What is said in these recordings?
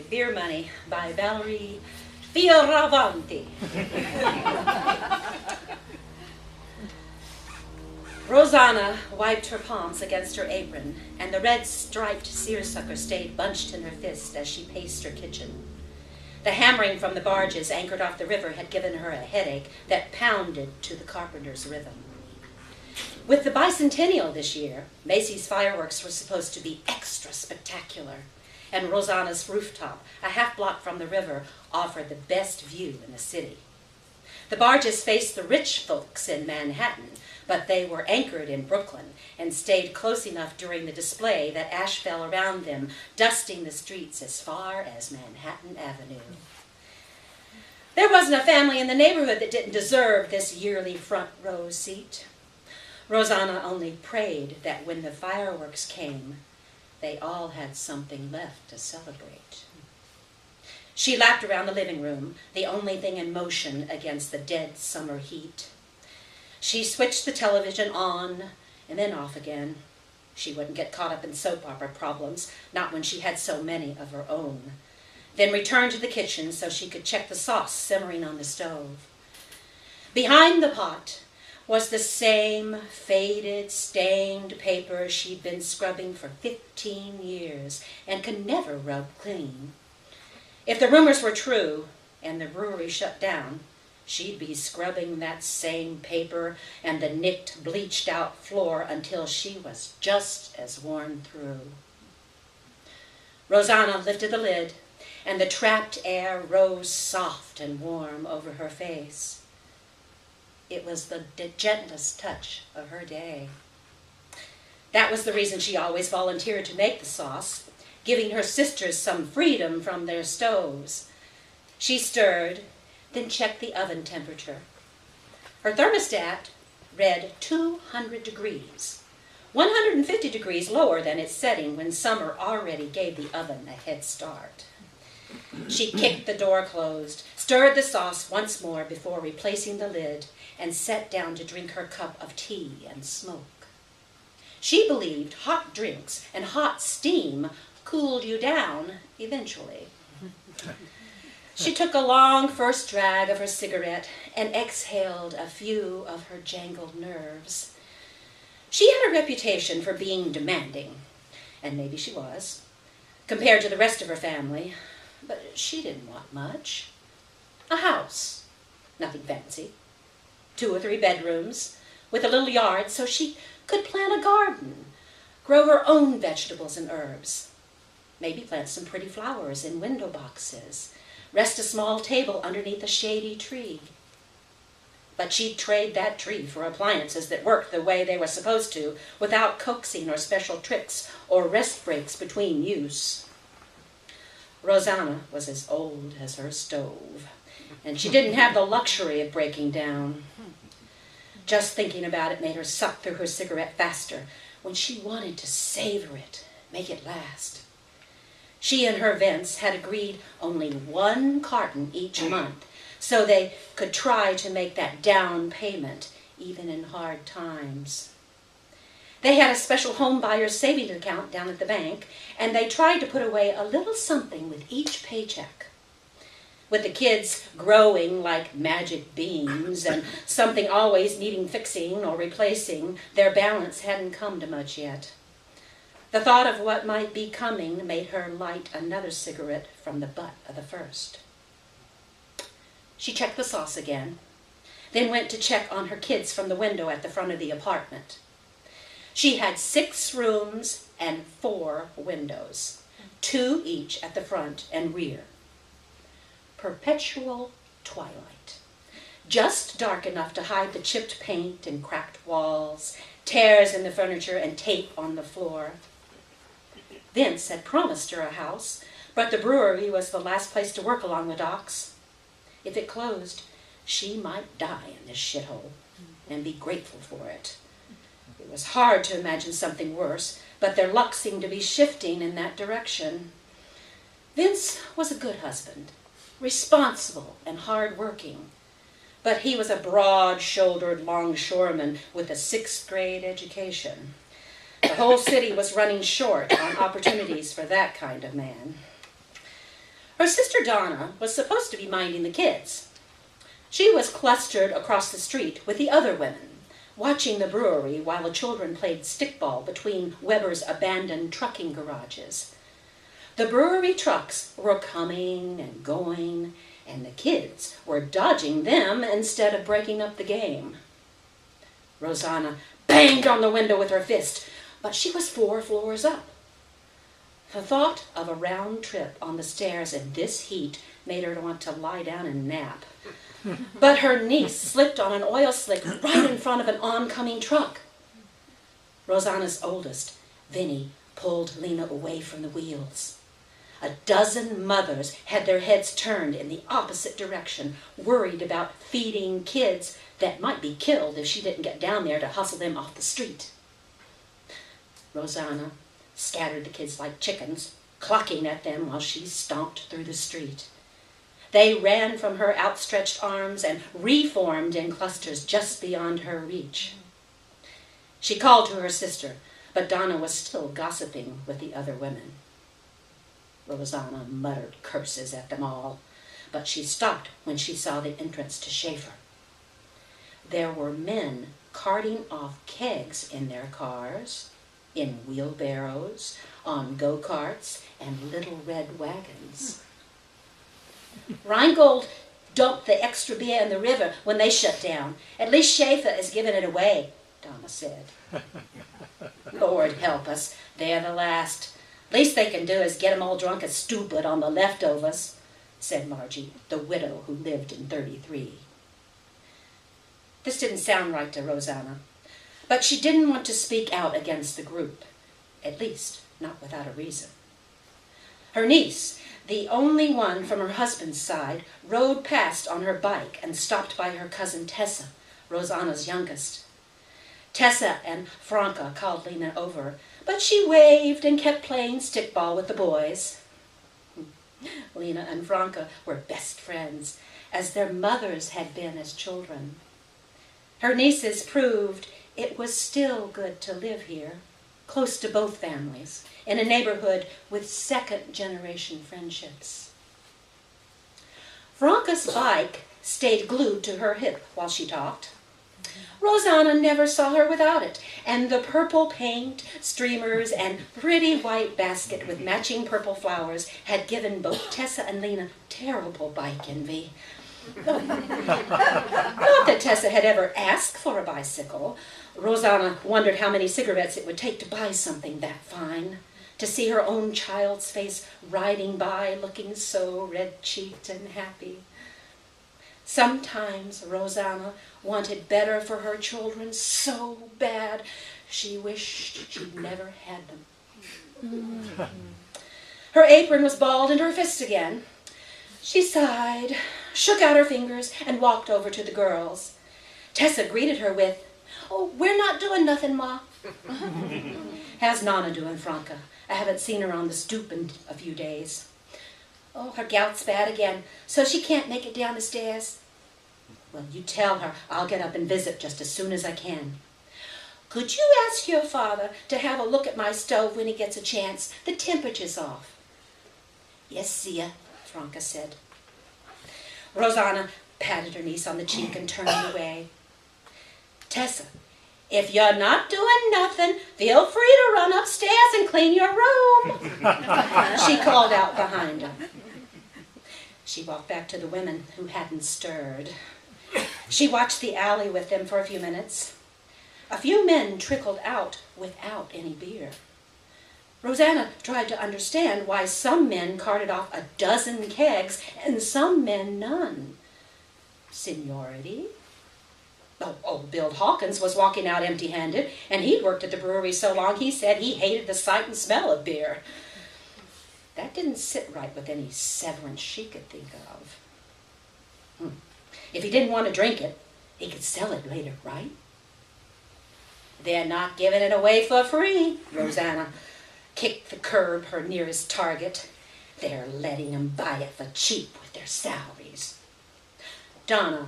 Beer Money by Valerie Fioravanti. Rosanna wiped her palms against her apron, and the red-striped seersucker stayed bunched in her fist as she paced her kitchen. The hammering from the barges anchored off the river had given her a headache that pounded to the carpenter's rhythm. With the bicentennial this year, Macy's fireworks were supposed to be extra spectacular, and Rosanna's rooftop, a half-block from the river, offered the best view in the city. The barges faced the rich folks in Manhattan, but they were anchored in Brooklyn and stayed close enough during the display that ash fell around them, dusting the streets as far as Manhattan Avenue. There wasn't a family in the neighborhood that didn't deserve this yearly front row seat. Rosanna only prayed that when the fireworks came, they all had something left to celebrate. She lapped around the living room, the only thing in motion against the dead summer heat. She switched the television on and then off again. She wouldn't get caught up in soap opera problems, not when she had so many of her own. Then returned to the kitchen so she could check the sauce simmering on the stove. Behind the pot was the same faded, stained paper she'd been scrubbing for 15 years and could never rub clean. If the rumors were true and the brewery shut down, she'd be scrubbing that same paper and the nicked, bleached-out floor until she was just as worn through. Rosanna lifted the lid, and the trapped air rose soft and warm over her face. It was the gentlest touch of her day. That was the reason she always volunteered to make the sauce, giving her sisters some freedom from their stoves. She stirred, then checked the oven temperature. Her thermostat read 200 degrees, 150 degrees lower than its setting when summer already gave the oven a head start. She kicked the door closed, stirred the sauce once more before replacing the lid, and sat down to drink her cup of tea and smoke. She believed hot drinks and hot steam cooled you down eventually. She took a long first drag of her cigarette and exhaled a few of her jangled nerves. She had a reputation for being demanding, and maybe she was, compared to the rest of her family, but she didn't want much. A house, nothing fancy, 2 or 3 bedrooms, with a little yard so she could plant a garden, grow her own vegetables and herbs, maybe plant some pretty flowers in window boxes, rest a small table underneath a shady tree. But she'd trade that tree for appliances that worked the way they were supposed to, without coaxing or special tricks or rest breaks between use. Rosanna was as old as her stove, and she didn't have the luxury of breaking down. Just thinking about it made her suck through her cigarette faster when she wanted to savor it, make it last. She and her Vince had agreed only 1 carton each month, so they could try to make that down payment, even in hard times. They had a special home buyer's savings account down at the bank, and they tried to put away a little something with each paycheck. With the kids growing like magic beans and something always needing fixing or replacing, their balance hadn't come to much yet. The thought of what might be coming made her light another cigarette from the butt of the first. She checked the sauce again, then went to check on her kids from the window at the front of the apartment. She had 6 rooms and 4 windows, 2 each at the front and rear. Perpetual twilight, just dark enough to hide the chipped paint and cracked walls, tears in the furniture and tape on the floor. Vince had promised her a house, but the brewery was the last place to work along the docks. If it closed, she might die in this shithole and be grateful for it. It was hard to imagine something worse, but their luck seemed to be shifting in that direction. Vince was a good husband, responsible and hard-working, but he was a broad-shouldered longshoreman with a 6th grade education. The whole city was running short on opportunities for that kind of man. sister Donna was supposed to be minding the kids. She was clustered across the street with the other women, watching the brewery while the children played stickball between Weber's abandoned trucking garages. The brewery trucks were coming and going, and the kids were dodging them instead of breaking up the game. Rosanna banged on the window with her fist, but she was 4 floors up. The thought of a round trip on the stairs in this heat made her want to lie down and nap. But her niece slipped on an oil slick right in front of an oncoming truck. Rosanna's oldest, Vinnie, pulled Lena away from the wheels. A dozen mothers had their heads turned in the opposite direction, worried about feeding kids that might be killed if she didn't get down there to hustle them off the street. Rosanna scattered the kids like chickens, clucking at them while she stomped through the street. They ran from her outstretched arms and reformed in clusters just beyond her reach. She called to her sister, but Donna was still gossiping with the other women. Rosanna muttered curses at them all, but she stopped when she saw the entrance to Schaefer. There were men carting off kegs in their cars, in wheelbarrows, on go-karts, and little red wagons. Reingold dumped the extra beer in the river when they shut down. At least Schaefer is giving it away, Donna said. Lord help us, they're the last. Least they can do is get 'em all drunk and stupid on the leftovers, said Margie, the widow who lived in 33. This didn't sound right to Rosanna, but she didn't want to speak out against the group, at least not without a reason. Her niece, the only one from her husband's side, rode past on her bike and stopped by her cousin Tessa, Rosanna's youngest. Tessa and Franca called Lena over, but she waved and kept playing stickball with the boys. Lena and Franca were best friends, as their mothers had been as children. Her nieces proved it was still good to live here, close to both families, in a neighborhood with second-generation friendships. Franca's bike stayed glued to her hip while she talked. Rosanna never saw her without it, and the purple paint, streamers, and pretty white basket with matching purple flowers had given both Tessa and Lena terrible bike envy. Not that Tessa had ever asked for a bicycle. Rosanna wondered how many cigarettes it would take to buy something that fine, to see her own child's face riding by looking so red-cheeked and happy. Sometimes Rosanna wanted better for her children so bad she wished she'd never had them. Her apron was balled into her fists again. She sighed, shook out her fingers, and walked over to the girls. Tessa greeted her with, "Oh, we're not doing nothing, Ma." "How's Nana doing, Franca? I haven't seen her on the stoop in a few days." "Oh, her gout's bad again, so she can't make it down the stairs." "Well, you tell her I'll get up and visit just as soon as I can." "Could you ask your father to have a look at my stove when he gets a chance? The temperature's off." "Yes, Sia," Franca said. Rosanna patted her niece on the cheek and turned away. "Tessa, if you're not doing nothing, feel free to run upstairs and clean your room," she called out behind her. She walked back to the women who hadn't stirred. She watched the alley with them for a few minutes. A few men trickled out without any beer. Rosanna tried to understand why some men carted off a dozen kegs and some men none. Seniority? Old Bill Hawkins was walking out empty-handed, and he'd worked at the brewery so long he said he hated the sight and smell of beer. That didn't sit right with any severance she could think of. If he didn't want to drink it, he could sell it later, right? "They're not giving it away for free," Rosanna kicked the curb her nearest target. "They're letting them buy it for cheap with their salaries." Donna,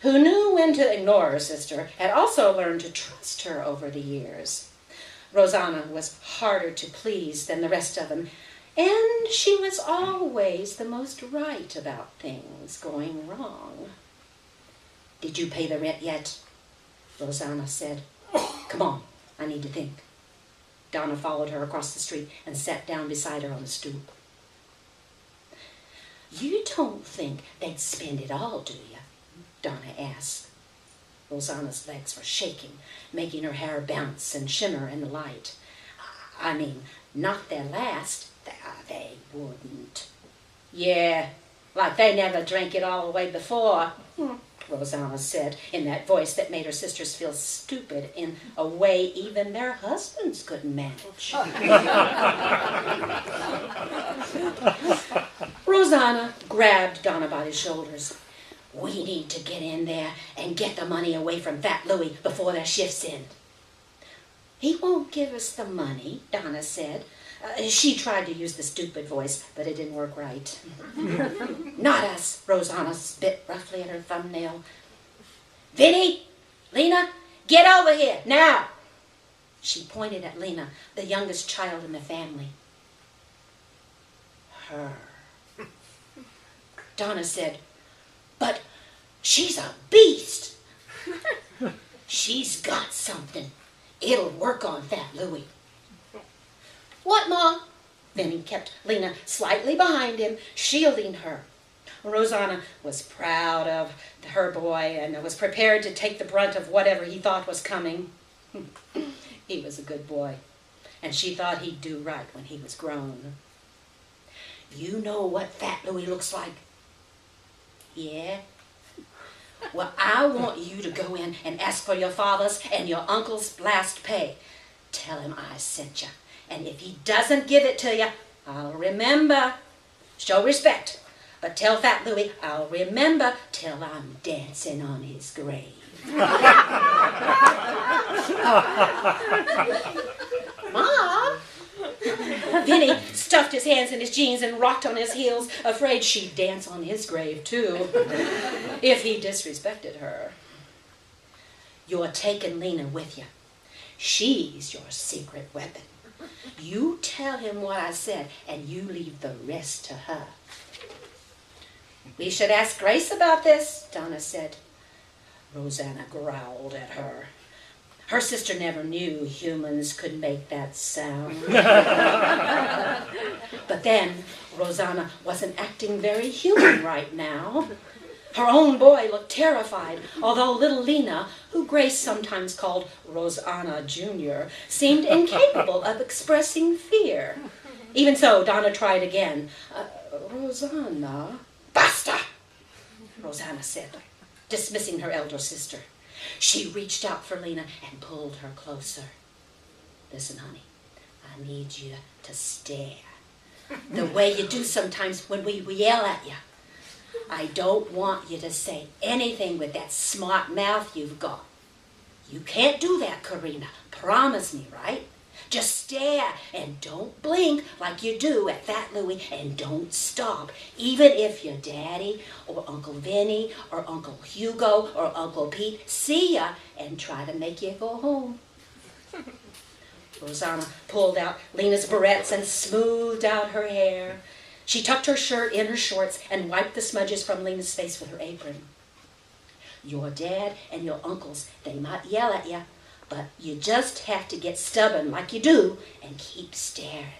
who knew when to ignore her sister, had also learned to trust her over the years. Rosanna was harder to please than the rest of them, And she was always the most right about things going wrong. "Did you pay the rent yet?" Rosanna said. "Come on, I need to think." Donna followed her across the street and sat down beside her on the stoop. "You don't think they'd spend it all, do you?" Donna asked. Rosanna's legs were shaking, making her hair bounce and shimmer in the light. "I mean, not their last. They wouldn't." "Yeah, like they never drank it all away before," Rosanna said in that voice that made her sisters feel stupid in a way even their husbands couldn't manage. Rosanna grabbed Donna by the shoulders. "We need to get in there and get the money away from Fat Louie before their shift's end." "He won't give us the money," Donna said. She tried to use the stupid voice, but it didn't work right. "Not us," Rosanna spit roughly at her thumbnail. "Vinny, Lena, get over here, now!" She pointed at Lena, the youngest child in the family. "Her." Donna said, "But she's a beast." "She's got something. It'll work on Fat Louie." "What, Ma?" Vinny kept Lena slightly behind him, shielding her. Rosanna was proud of her boy and was prepared to take the brunt of whatever he thought was coming. He was a good boy, and she thought he'd do right when he was grown. "You know what Fat Louie looks like?" "Yeah." "Well, I want you to go in and ask for your father's and your uncle's last pay. Tell him I sent you. And if he doesn't give it to you, I'll remember. Show respect. But tell Fat Louie I'll remember till I'm dancing on his grave." "Mom!" Vinny stuffed his hands in his jeans and rocked on his heels, afraid she'd dance on his grave, too, if he disrespected her. "You're taking Lena with you. She's your secret weapon. You tell him what I said, and you leave the rest to her." "We should ask Grace about this," Donna said. Rosanna growled at her. Her sister never knew humans could make that sound. But then, Rosanna wasn't acting very human right now. Her own boy looked terrified, although little Lena, who Grace sometimes called Rosanna Jr., seemed incapable of expressing fear. Even so, Donna tried again. "Rosanna." "Basta!" Rosanna said, dismissing her elder sister. She reached out for Lena and pulled her closer. "Listen, honey, I need you to stare. The way you do sometimes when we yell at you. I don't want you to say anything with that smart mouth you've got. You can't do that, Karina. Promise me, right? Just stare and don't blink like you do at Fat Louie, and don't stop, even if your daddy or Uncle Vinny or Uncle Hugo or Uncle Pete see ya and try to make you go home." Rosanna pulled out Lena's barrettes and smoothed out her hair. She tucked her shirt in her shorts and wiped the smudges from Lena's face with her apron. "Your dad and your uncles, they might yell at you, but you just have to get stubborn like you do and keep staring.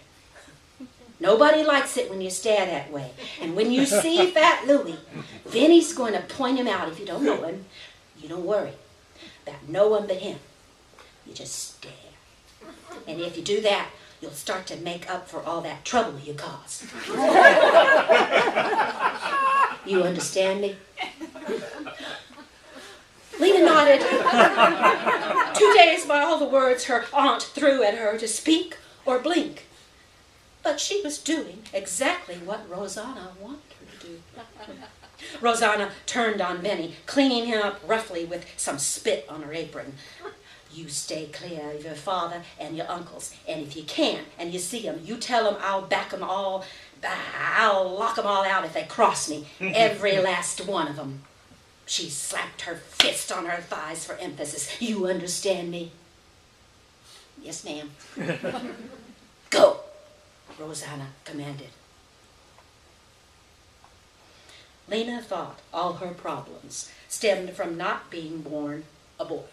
Nobody likes it when you stare that way. And when you see Fat Louie, Vinny's going to point him out if you don't know him. You don't worry about no one but him. You just stare. And if you do that, you'll start to make up for all that trouble you caused. You understand me?" Lena nodded. 2 days by all the words her aunt threw at her to speak or blink. But she was doing exactly what Rosanna wanted her to do. Rosanna turned on Vinny, cleaning him up roughly with some spit on her apron. "You stay clear of your father and your uncles, and if you can and you see them, you tell them I'll back them all. I'll lock them all out if they cross me, every last one of them." She slapped her fist on her thighs for emphasis. "You understand me?" "Yes, ma'am." "Go." Rosanna commanded. Lena thought all her problems stemmed from not being born a boy.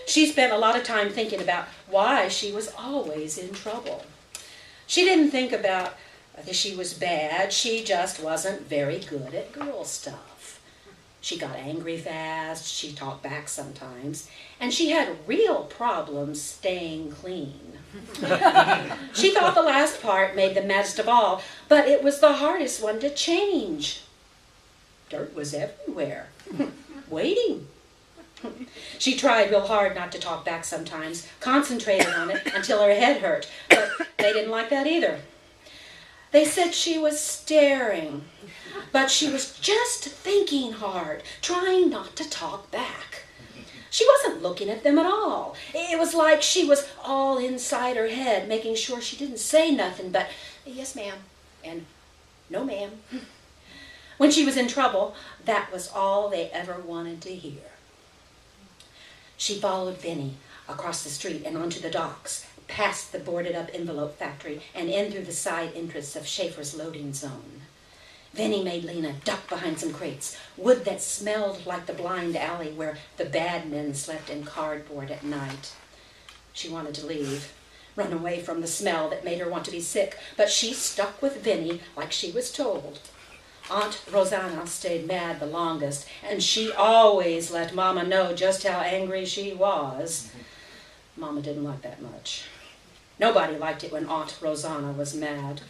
She spent a lot of time thinking about why she was always in trouble. She didn't think about that she was bad. She just wasn't very good at girl stuff. She got angry fast, she talked back sometimes, and she had real problems staying clean. She thought the last part made the maddest of all, but it was the hardest one to change. Dirt was everywhere, waiting. She tried real hard not to talk back sometimes, concentrated on it until her head hurt, but they didn't like that either. They said she was staring, but she was just thinking hard, trying not to talk back. She wasn't looking at them at all. It was like she was all inside her head, making sure she didn't say nothing but, yes, ma'am, and no, ma'am. When she was in trouble, that was all they ever wanted to hear. She followed Benny across the street and onto the docks, past the boarded-up envelope factory and in through the side entrance of Schaefer's loading zone. Vinny made Lena duck behind some crates, wood that smelled like the blind alley where the bad men slept in cardboard at night. She wanted to leave, run away from the smell that made her want to be sick, but she stuck with Vinny like she was told. Aunt Rosanna stayed mad the longest, and she always let Mama know just how angry she was. Mama didn't like that much. Nobody liked it when Aunt Rosanna was mad.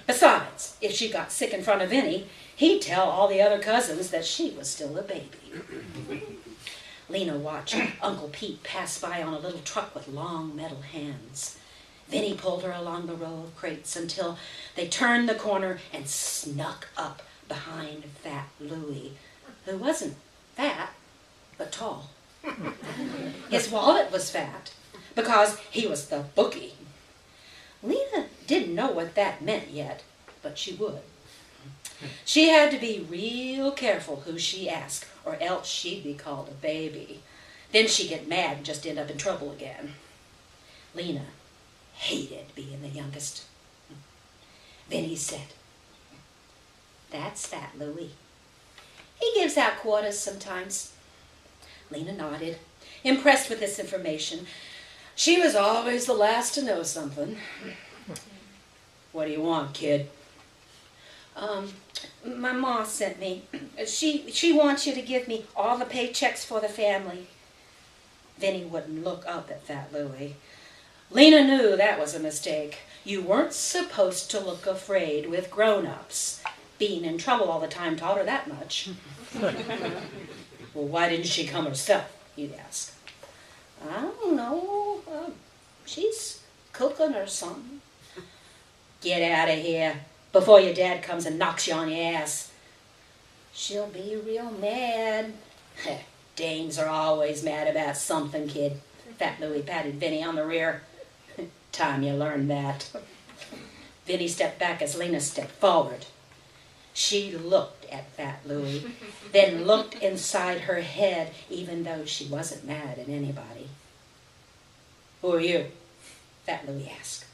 Besides, if she got sick in front of Vinny, he'd tell all the other cousins that she was still a baby. Lena watched Uncle Pete pass by on a little truck with long metal hands. Vinny pulled her along the row of crates until they turned the corner and snuck up behind Fat Louie, who wasn't fat, but tall. His wallet was fat, because he was the bookie. Lena didn't know what that meant yet, but she would. She had to be real careful who she asked, or else she'd be called a baby. Then she'd get mad and just end up in trouble again. Lena hated being the youngest. Vinny said, "That's Fat Louie. He gives out quarters sometimes." Lena nodded, impressed with this information. She was always the last to know something. "What do you want, kid?" My ma sent me. She wants you to give me all the paychecks for the family." Vinny wouldn't look up at Fat Louie. Lena knew that was a mistake. You weren't supposed to look afraid with grown-ups. Being in trouble all the time taught her that much. "Well, why didn't she come herself?" he'd ask. "I don't know. She's cooking or something." "Get out of here before your dad comes and knocks you on your ass." "She'll be real mad." "Dames are always mad about something, kid." Fat Louie patted Vinny on the rear. "Time you learned that." Vinny stepped back as Lena stepped forward. She looked at Fat Louie, then looked inside her head, even though she wasn't mad at anybody. "Who are you?" Fat Louie asked.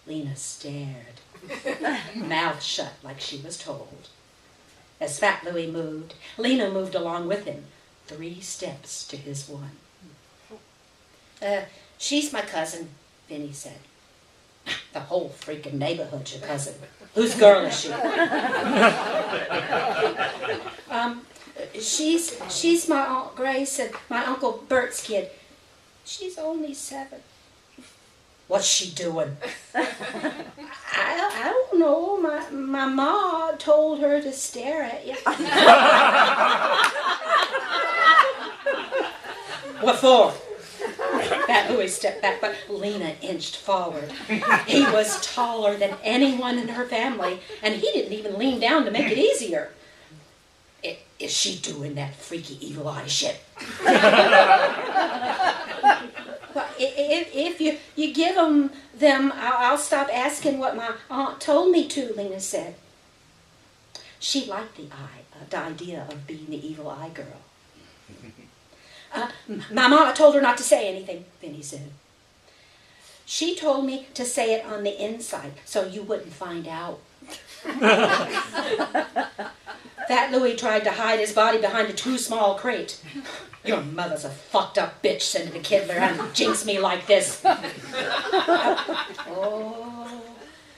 Lena stared, mouth shut like she was told. As Fat Louie moved, Lena moved along with him, 3 steps to his 1. She's my cousin," Vinny said. "The whole freaking neighborhood's your cousin. Whose girl is she?" She's my Aunt Grace and my Uncle Bert's kid. She's only 7. "What's she doing?" I don't know. My ma told her to stare at you." "What for?" Fat Louie stepped back, but Lena inched forward. He was taller than anyone in her family, and he didn't even lean down to make it easier. Is she doing that freaky evil eye shit?" "Well, if you give them, I'll stop asking what my aunt told me to," Lena said. She liked the idea of being the evil eye girl. My mama told her not to say anything," Vinny said. She told me to say it on the inside so you wouldn't find out. Fat Louie tried to hide his body behind a too small crate. Your mother's a fucked up bitch sending a kid around to jinx me like this. Oh,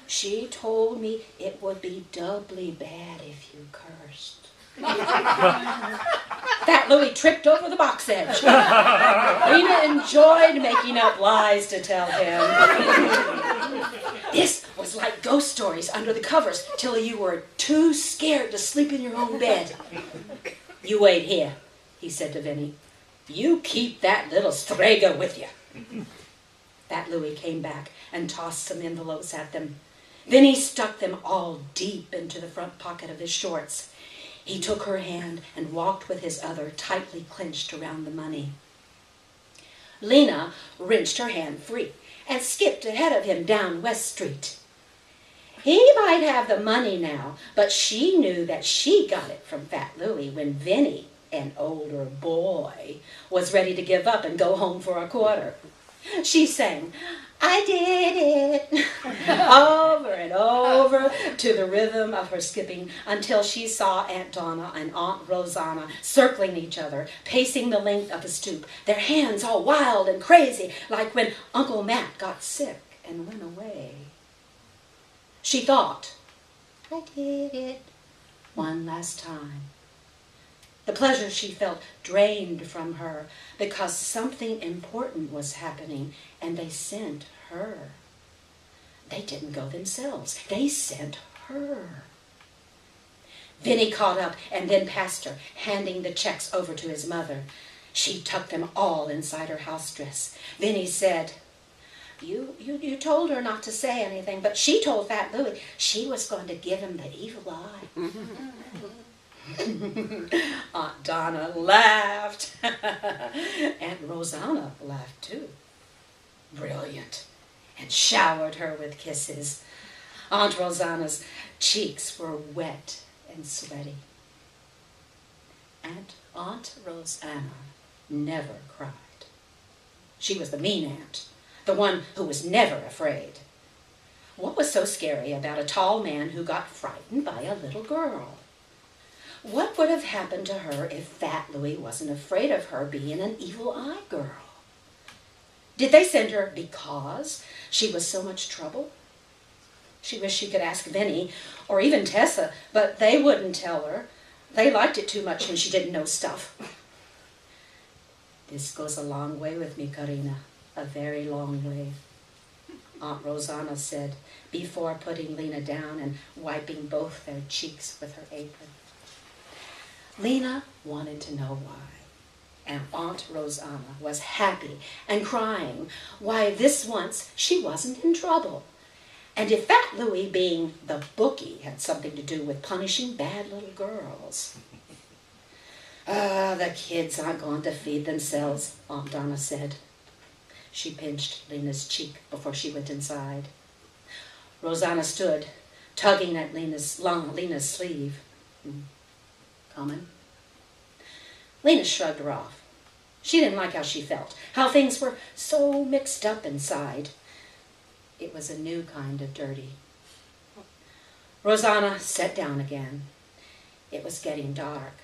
she told me it would be doubly bad if you cursed. Fat Louie tripped over the box edge. Lena enjoyed making up lies to tell him. This was like ghost stories under the covers till you were too scared to sleep in your own bed. You wait here, he said to Vinny. You keep that little strega with you. Fat Louie came back and tossed some envelopes at them. Vinny stuck them all deep into the front pocket of his shorts. He took her hand and walked with his other tightly clenched around the money. Lena wrenched her hand free and skipped ahead of him down West Street. He might have the money now, but she knew that she got it from Fat Louie when Vinny, an older boy, was ready to give up and go home for a quarter. She sang, I did it, over and over to the rhythm of her skipping until she saw Aunt Donna and Aunt Rosanna circling each other, pacing the length of the stoop, their hands all wild and crazy, like when Uncle Matt got sick and went away. She thought, I did it, one last time. The pleasure she felt drained from her because something important was happening, and they sent her. They didn't go themselves. They sent her. Vinny caught up and then passed her, handing the checks over to his mother. She tucked them all inside her house dress. Vinny said, You told her not to say anything, but she told Fat Louie she was going to give him the evil eye. Aunt Donna laughed. Aunt Rosanna laughed too. Brilliant. And showered her with kisses. Aunt Rosanna's cheeks were wet and sweaty. And Aunt Rosanna never cried. She was the mean aunt, the one who was never afraid. What was so scary about a tall man who got frightened by a little girl? What would have happened to her if Fat Louie wasn't afraid of her being an evil eye girl? Did they send her because she was so much trouble? She wished she could ask Vinny or even Tessa, but they wouldn't tell her. They liked it too much when she didn't know stuff. This goes a long way with me, Karina, a very long way, Aunt Rosanna said before putting Lena down and wiping both their cheeks with her apron. Lena wanted to know why, and Aunt Rosanna was happy and crying why this once she wasn't in trouble, and if Fat Louie being the bookie had something to do with punishing bad little girls. The kids aren't going to feed themselves, Aunt Donna said. She pinched Lena's cheek before she went inside. Rosanna stood, tugging at Lena's sleeve. Coming? Lena shrugged her off. She didn't like how she felt, how things were so mixed up inside. It was a new kind of dirty. Rosanna sat down again. It was getting dark,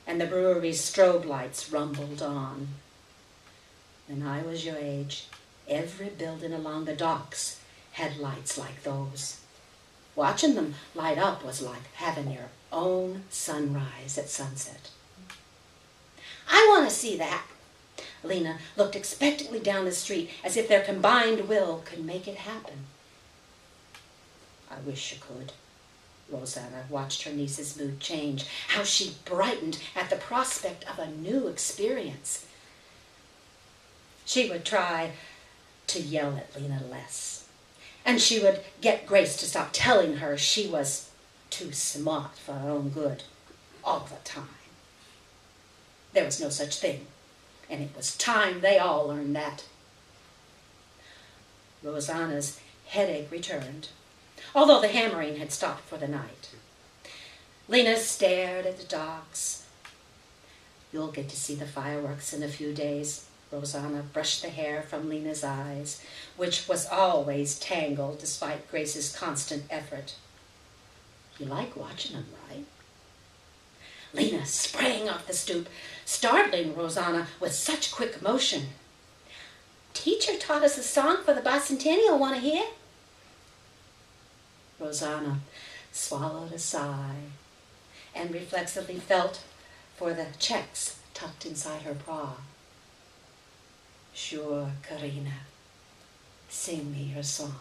and the brewery's strobe lights rumbled on. When I was your age, every building along the docks had lights like those. Watching them light up was like having your own sunrise at sunset. I want to see that. Lena looked expectantly down the street as if their combined will could make it happen. I wish you could. Rosanna watched her niece's mood change, how she brightened at the prospect of a new experience. She would try to yell at Lena less, and she would get Grace to stop telling her she was too smart for her own good all the time. There was no such thing, and it was time they all learned that. Rosanna's headache returned, although the hammering had stopped for the night. Lena stared at the docks. You'll get to see the fireworks in a few days. Rosanna brushed the hair from Lena's eyes, which was always tangled despite Grace's constant effort. You like watching them, right? Lena sprang off the stoop, startling Rosanna with such quick motion. Teacher taught us a song for the bicentennial. Want to hear? Rosanna swallowed a sigh and reflexively felt for the checks tucked inside her bra. Sure, Karina. Sing me your song.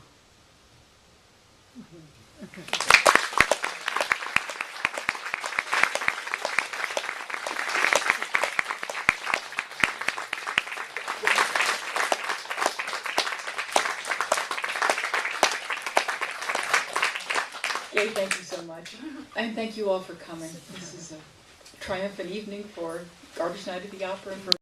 Gay, thank you so much. And thank you all for coming. This is a triumphant evening for Garbage Night at the Opera and for